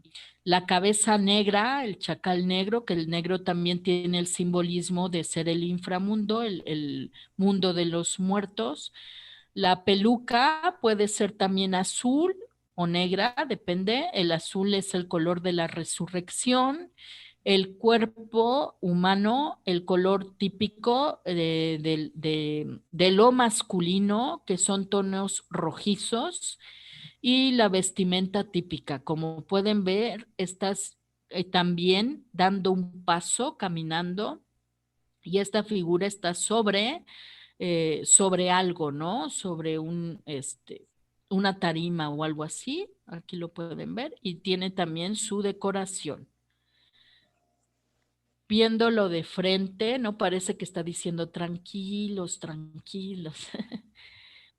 S1: La cabeza negra, el chacal negro, que el negro también tiene el simbolismo de ser el inframundo, el mundo de los muertos. La peluca puede ser también azul o negra, depende. El azul es el color de la resurrección. El cuerpo humano, el color típico de lo masculino, que son tonos rojizos, y la vestimenta típica. Como pueden ver, estás también dando un paso, caminando, y esta figura está sobre algo, ¿no? Sobre una tarima o algo así. Aquí lo pueden ver. Y tiene también su decoración. Viéndolo de frente, no parece que está diciendo tranquilos, tranquilos.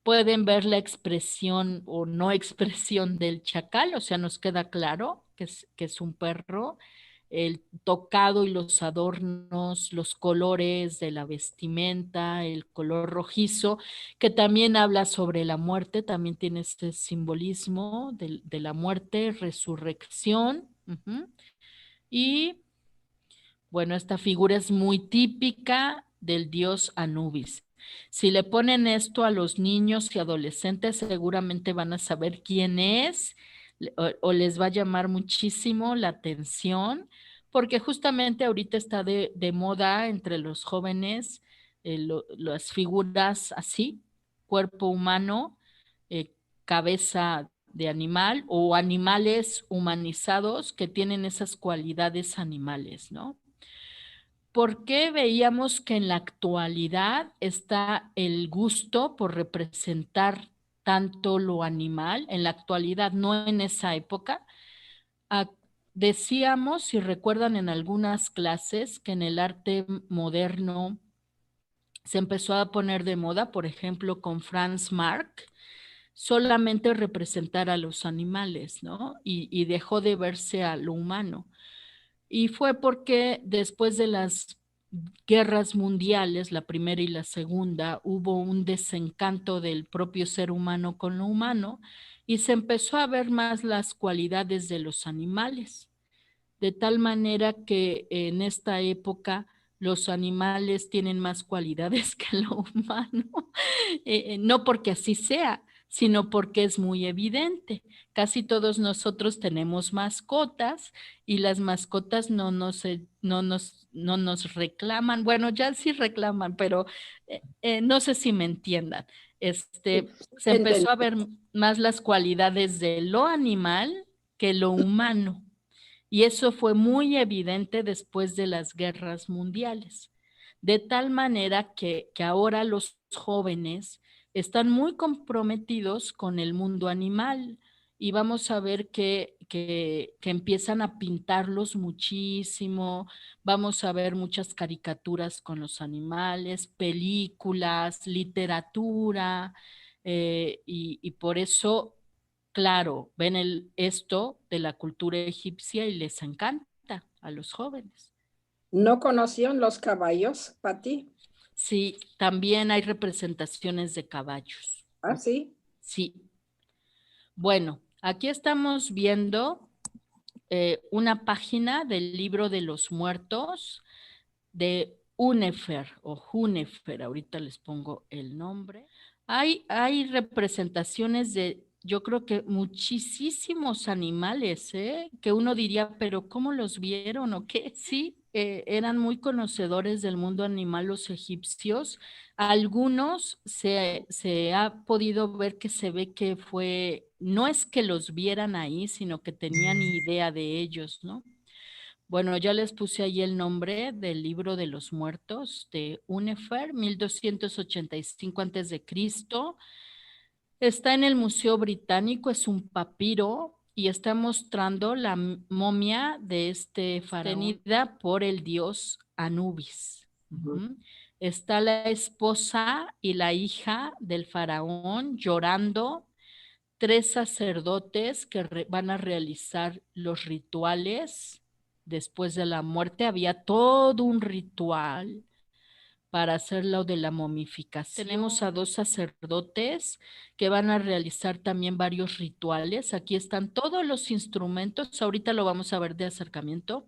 S1: Pueden ver la expresión o no expresión del chacal, o sea, nos queda claro que es un perro, el tocado y los adornos, los colores de la vestimenta, el color rojizo, que también habla sobre la muerte, también tiene este simbolismo de la muerte, resurrección. Y bueno, esta figura es muy típica del dios Anubis. Si le ponen esto a los niños y adolescentes, seguramente van a saber quién es. o les va a llamar muchísimo la atención, porque justamente ahorita está de moda entre los jóvenes las figuras así, cuerpo humano, cabeza de animal o animales humanizados que tienen esas cualidades animales, ¿no? ¿Por qué veíamos que en la actualidad está el gusto por representar tanto lo animal? En la actualidad, no en esa época. Ah, decíamos, si recuerdan en algunas clases, que en el arte moderno se empezó a poner de moda, por ejemplo, con Franz Marc, solamente representar a los animales, ¿no? Y dejó de verse a lo humano. Y fue porque después de las guerras mundiales, la primera y la segunda, hubo un desencanto del propio ser humano con lo humano y se empezó a ver más las cualidades de los animales, de tal manera que en esta época los animales tienen más cualidades que lo humano, no porque así sea, sino porque es muy evidente. Casi todos nosotros tenemos mascotas y las mascotas no nos reclaman. Bueno, ya sí reclaman, pero no sé si me entiendan.
S2: Sí,
S1: Se empezó a ver más las cualidades de lo animal que lo humano. Y eso fue muy evidente después de las guerras mundiales. De tal manera que ahora los jóvenes están muy comprometidos con el mundo animal y vamos a ver que empiezan a pintarlos muchísimo, vamos a ver muchas caricaturas con los animales, películas, literatura, y por eso claro, ven esto de la cultura egipcia y les encanta a los jóvenes.
S2: ¿No conocían los caballos, Pati?
S1: Sí, también hay representaciones de caballos.
S2: Ah, sí.
S1: Sí. Bueno, aquí estamos viendo una página del libro de los muertos de Unefer o Hunefer, ahorita les pongo el nombre. Hay representaciones de, yo creo que muchísimos animales, ¿eh? Que uno diría, pero ¿cómo los vieron o qué? Sí, eran muy conocedores del mundo animal los egipcios. Algunos se ha podido ver que se ve que fue, no es que los vieran ahí, sino que tenían idea de ellos, ¿no? Bueno, ya les puse ahí el nombre del libro de los muertos de Unefer, 1285 antes de Cristo. Está en el Museo Británico, es un papiro y está mostrando la momia de este faraón tenida por el dios Anubis. Ujú. Está la esposa y la hija del faraón llorando, tres sacerdotes que van a realizar los rituales después de la muerte. Había todo un ritual para hacer lo de la momificación. Tenemos a dos sacerdotes que van a realizar también varios rituales. Aquí están todos los instrumentos, ahorita lo vamos a ver de acercamiento,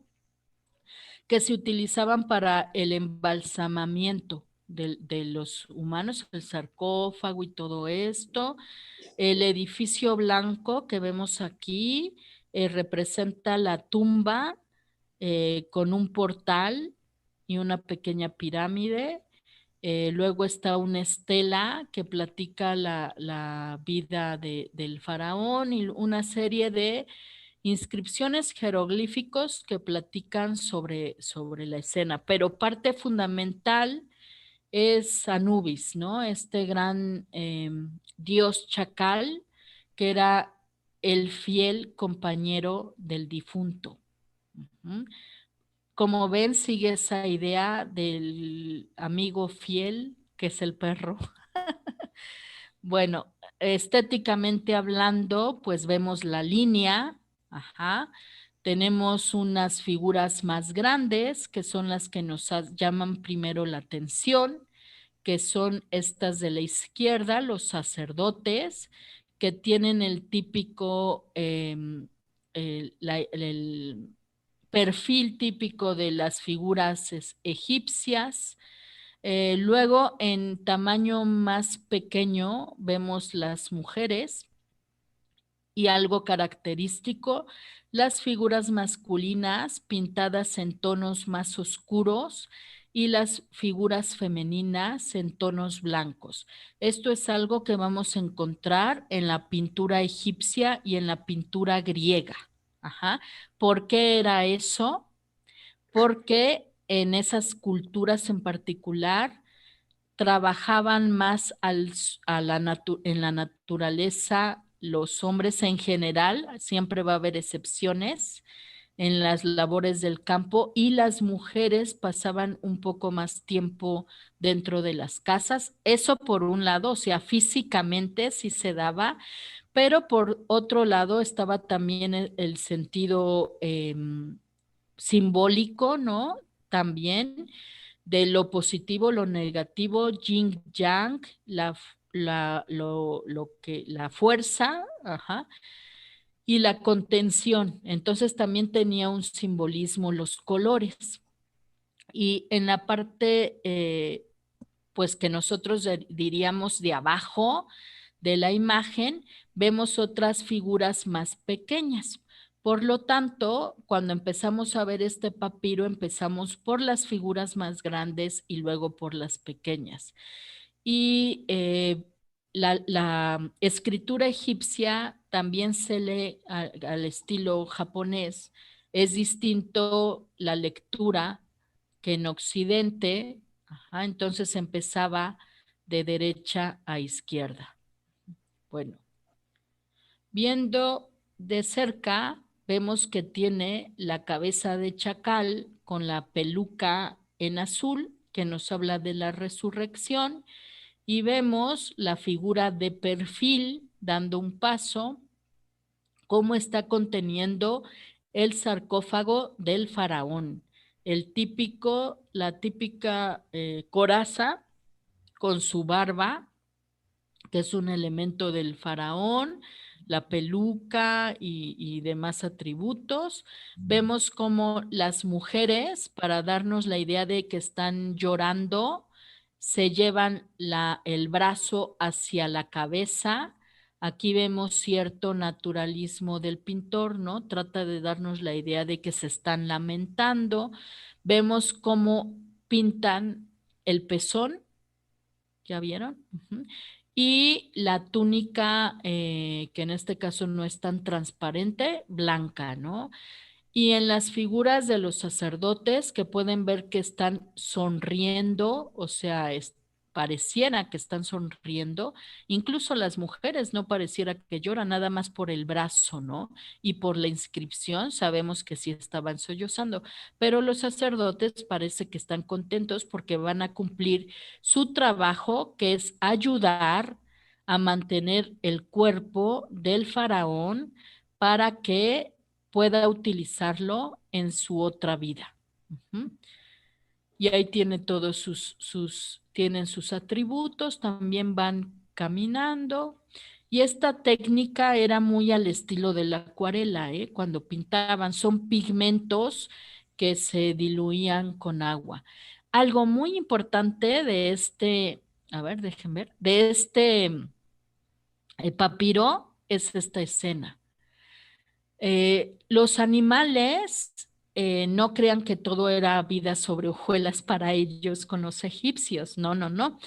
S1: que se utilizaban para el embalsamamiento de los humanos, el sarcófago y todo esto. El edificio blanco que vemos aquí representa la tumba con un portal y una pequeña pirámide. Luego está una estela que platica la vida del faraón y una serie de inscripciones jeroglíficos que platican sobre la escena, pero parte fundamental es Anubis, ¿no? Este gran dios chacal que era el fiel compañero del difunto. Ujú. Como ven, sigue esa idea del amigo fiel, que es el perro. Bueno, estéticamente hablando, pues vemos la línea, ajá. Tenemos unas figuras más grandes, que son las que nos llaman primero la atención, que son estas de la izquierda, los sacerdotes, que tienen el típico, el perfil típico de las figuras egipcias. Luego, en tamaño más pequeño, vemos las mujeres Y algo característico, las figuras masculinas pintadas en tonos más oscuros y las figuras femeninas en tonos blancos. Esto es algo que vamos a encontrar en la pintura egipcia y en la pintura griega. Ajá. ¿Por qué era eso? Porque en esas culturas en particular trabajaban más en la naturaleza. Los hombres en general, siempre va a haber excepciones en las labores del campo, y las mujeres pasaban un poco más tiempo dentro de las casas. Eso por un lado, o sea, físicamente sí se daba, pero por otro lado estaba también el sentido simbólico, ¿no? También de lo positivo, lo negativo, yin yang, la fuerza, ajá, y la contención. Entonces también tenía un simbolismo los colores. Y en la parte, pues que nosotros diríamos de abajo de la imagen, vemos otras figuras más pequeñas. Por lo tanto, cuando empezamos a ver este papiro, empezamos por las figuras más grandes y luego por las pequeñas. Y la escritura egipcia también se lee al estilo japonés. Es distinto la lectura que en Occidente. Ajá, entonces empezaba de derecha a izquierda. Bueno, viendo de cerca, vemos que tiene la cabeza de chacal con la peluca en azul, que nos habla de la resurrección, y vemos la figura de perfil dando un paso, cómo está conteniendo el sarcófago del faraón, la típica coraza con su barba, que es un elemento del faraón, la peluca y demás atributos. Vemos como las mujeres, para darnos la idea de que están llorando, se llevan el brazo hacia la cabeza. Aquí vemos cierto naturalismo del pintor, ¿no? Trata de darnos la idea de que se están lamentando. Vemos cómo pintan el pezón, ¿ya vieron? Uh-huh. Y la túnica, que en este caso no es tan transparente, blanca, ¿no? Y en las figuras de los sacerdotes, que pueden ver que están sonriendo, o sea, pareciera que están sonriendo. Incluso las mujeres no pareciera que lloran, nada más por el brazo, ¿no? Y por la inscripción sabemos que sí estaban sollozando, pero los sacerdotes parece que están contentos porque van a cumplir su trabajo, que es ayudar a mantener el cuerpo del faraón para que pueda utilizarlo en su otra vida. Uh-huh. Y ahí tiene todos tienen sus atributos, también van caminando. Y esta técnica era muy al estilo de la acuarela, ¿eh? Cuando pintaban, son pigmentos que se diluían con agua. Algo muy importante de a ver, déjenme ver, de papiro es esta escena. Los animales, no crean que todo era vida sobre hojuelas para ellos con los egipcios. No, no, no.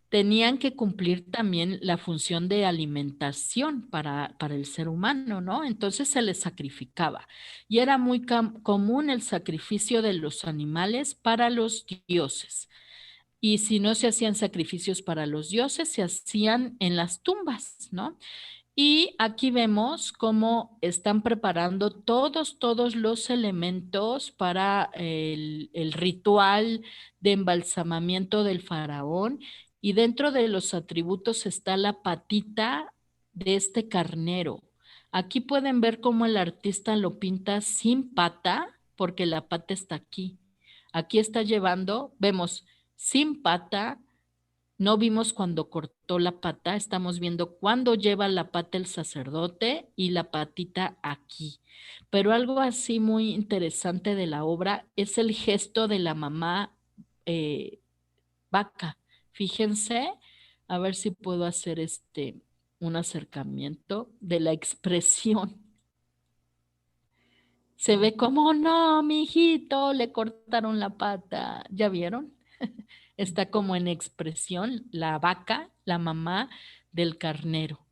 S1: Tenían que cumplir también la función de alimentación para el ser humano, ¿no? Entonces se les sacrificaba. Y era muy común el sacrificio de los animales para los dioses. Y si no se hacían sacrificios para los dioses, se hacían en las tumbas, ¿no? Y aquí vemos cómo están preparando todos los elementos para el ritual de embalsamamiento del faraón. Y dentro de los atributos está la patita de este carnero. Aquí pueden ver cómo el artista lo pinta sin pata, porque la pata está aquí. Aquí está llevando, vemos sin pata. No vimos cuando cortó la pata, estamos viendo cuando lleva la pata el sacerdote y la patita aquí. Pero algo así muy interesante de la obra es el gesto de la mamá vaca. Fíjense, a ver si puedo hacer un acercamiento de la expresión. Se ve como, no, mi hijito, le cortaron la pata. ¿Ya vieron? Está como en expresión la vaca, la mamá del carnero.